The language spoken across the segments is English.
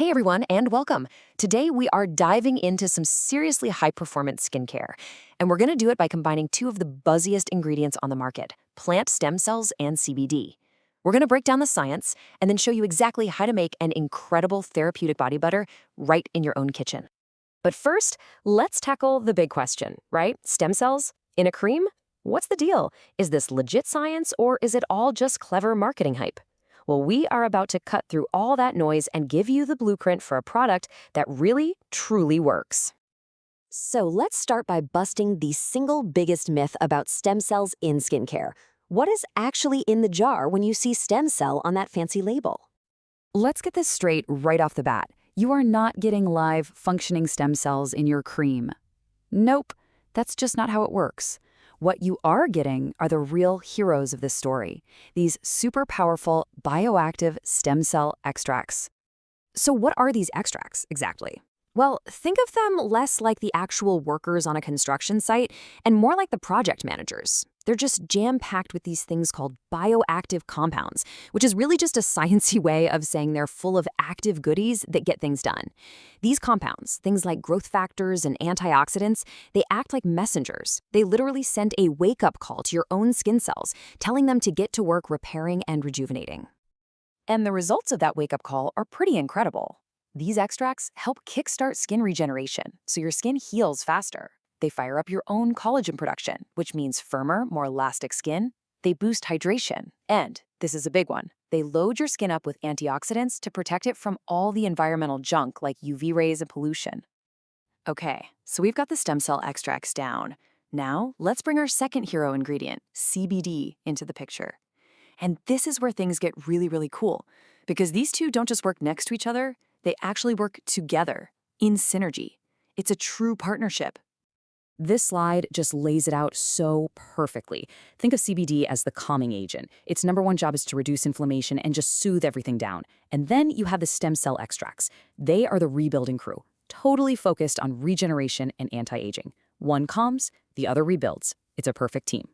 Hey everyone, and welcome. Today we are diving into some seriously high-performance skincare, and we're going to do it by combining two of the buzziest ingredients on the market, plant stem cells and CBD. We're going to break down the science and then show you exactly how to make an incredible therapeutic body butter right in your own kitchen. But first, let's tackle the big question, right? Stem cells in a cream? What's the deal? Is this legit science or is it all just clever marketing hype? Well, we are about to cut through all that noise and give you the blueprint for a product that really, truly works. So let's start by busting the single biggest myth about stem cells in skincare. What is actually in the jar when you see stem cell on that fancy label? Let's get this straight right off the bat. You are not getting live, functioning stem cells in your cream. Nope, that's just not how it works. What you are getting are the real heroes of this story, these super powerful bioactive stem cell extracts. So what are these extracts exactly? Well, think of them less like the actual workers on a construction site and more like the project managers. They're just jam-packed with these things called bioactive compounds, which is really just a sciencey way of saying they're full of active goodies that get things done. These compounds, things like growth factors and antioxidants, they act like messengers. They literally send a wake-up call to your own skin cells, telling them to get to work repairing and rejuvenating. And the results of that wake-up call are pretty incredible. These extracts help kickstart skin regeneration, so your skin heals faster. They fire up your own collagen production, which means firmer, more elastic skin. They boost hydration. And, this is a big one, they load your skin up with antioxidants to protect it from all the environmental junk like UV rays and pollution. Okay, so we've got the stem cell extracts down. Now, let's bring our second hero ingredient, CBD, into the picture. And this is where things get really, really cool, because these two don't just work next to each other, they actually work together, in synergy. It's a true partnership. This slide just lays it out so perfectly. Think of CBD as the calming agent. Its number one job is to reduce inflammation and just soothe everything down. And then you have the stem cell extracts. They are the rebuilding crew, totally focused on regeneration and anti-aging. One calms, the other rebuilds. It's a perfect team.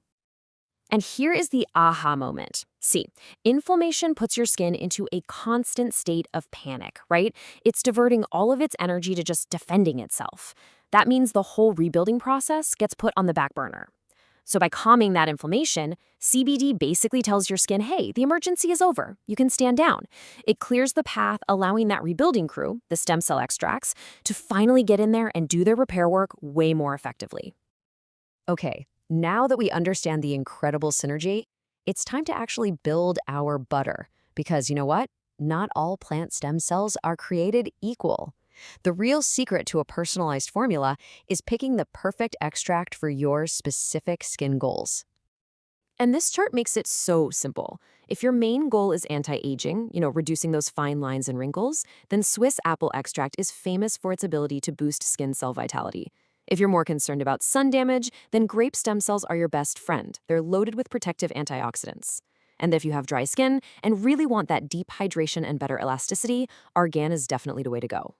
And here is the aha moment. See, inflammation puts your skin into a constant state of panic, right? It's diverting all of its energy to just defending itself. That means the whole rebuilding process gets put on the back burner. So by calming that inflammation, CBD basically tells your skin, hey, the emergency is over. You can stand down. It clears the path, allowing that rebuilding crew, the stem cell extracts, to finally get in there and do their repair work way more effectively. Okay. Now that we understand the incredible synergy, it's time to actually build our butter. Because you know what? Not all plant stem cells are created equal. The real secret to a personalized formula is picking the perfect extract for your specific skin goals. And this chart makes it so simple. If your main goal is anti-aging, reducing those fine lines and wrinkles, then Swiss apple extract is famous for its ability to boost skin cell vitality. If you're more concerned about sun damage, then grape stem cells are your best friend. They're loaded with protective antioxidants. And if you have dry skin and really want that deep hydration and better elasticity, argan is definitely the way to go.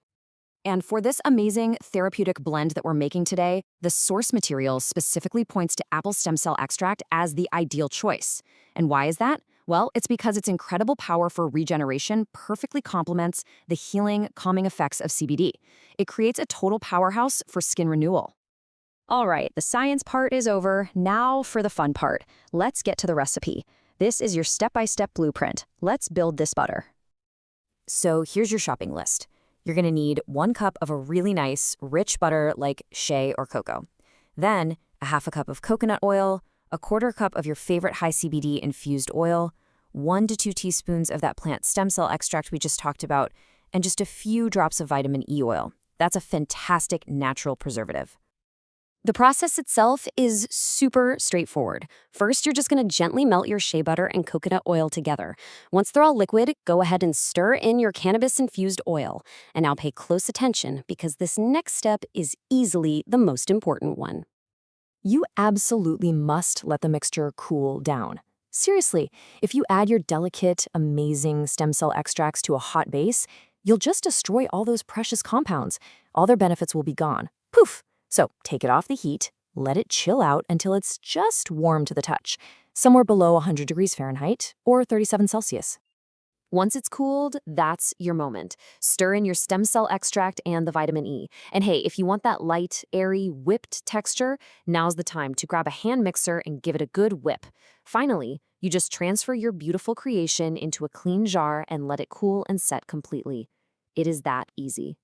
And for this amazing therapeutic blend that we're making today, the source material specifically points to apple stem cell extract as the ideal choice. And why is that? Well, it's because its incredible power for regeneration perfectly complements the healing, calming effects of CBD. It creates a total powerhouse for skin renewal. All right, the science part is over. Now for the fun part. Let's get to the recipe. This is your step-by-step blueprint. Let's build this butter. So here's your shopping list. You're going to need 1 cup of a really nice, rich butter like shea or cocoa. Then a half a cup of coconut oil, a 1/4 cup of your favorite high CBD infused oil, 1 to 2 teaspoons of that plant stem cell extract we just talked about, and just a few drops of vitamin E oil. That's a fantastic natural preservative. The process itself is super straightforward. First, you're just going to gently melt your shea butter and coconut oil together. Once they're all liquid, go ahead and stir in your cannabis-infused oil. And now pay close attention because this next step is easily the most important one. You absolutely must let the mixture cool down. Seriously, if you add your delicate, amazing stem cell extracts to a hot base, you'll just destroy all those precious compounds. All their benefits will be gone. Poof! So take it off the heat, let it chill out until it's just warm to the touch, somewhere below 100 degrees Fahrenheit or 37 Celsius. Once it's cooled, that's your moment. Stir in your stem cell extract and the vitamin E. And hey, if you want that light, airy, whipped texture, now's the time to grab a hand mixer and give it a good whip. Finally, you just transfer your beautiful creation into a clean jar and let it cool and set completely. It is that easy.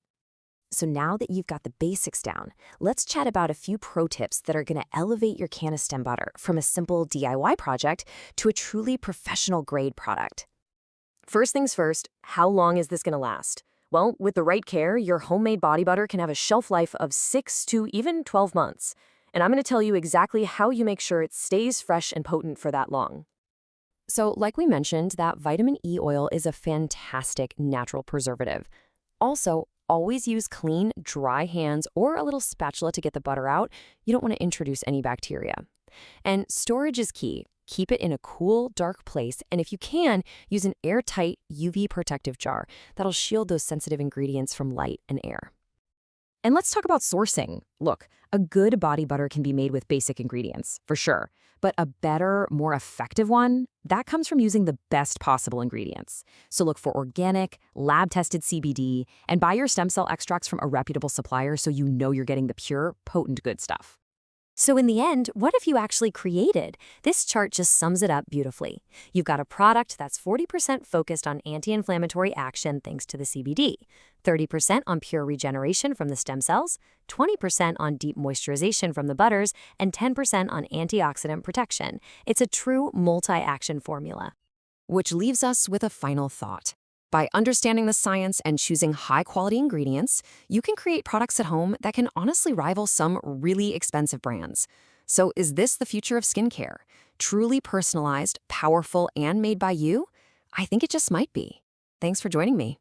So now that you've got the basics down, let's chat about a few pro tips that are going to elevate your CannaStem butter from a simple DIY project to a truly professional grade product. First things first, how long is this going to last? Well, with the right care, your homemade body butter can have a shelf life of 6 to even 12 months. And I'm going to tell you exactly how you make sure it stays fresh and potent for that long. So, like we mentioned, that vitamin E oil is a fantastic natural preservative. Also, always use clean, dry hands or a little spatula to get the butter out. You don't want to introduce any bacteria. And storage is key. Keep it in a cool, dark place, and if you can, use an airtight, UV protective jar that'll shield those sensitive ingredients from light and air. And let's talk about sourcing. Look, a good body butter can be made with basic ingredients, for sure. But a better, more effective one, that comes from using the best possible ingredients. So look for organic, lab-tested CBD, and buy your stem cell extracts from a reputable supplier so you know you're getting the pure, potent good stuff. So in the end, what have you actually created? This chart just sums it up beautifully. You've got a product that's 40% focused on anti-inflammatory action thanks to the CBD, 30% on pure regeneration from the stem cells, 20% on deep moisturization from the butters, and 10% on antioxidant protection. It's a true multi-action formula. Which leaves us with a final thought. By understanding the science and choosing high-quality ingredients, you can create products at home that can honestly rival some really expensive brands. So is this the future of skincare? Truly personalized, powerful, and made by you? I think it just might be. Thanks for joining me.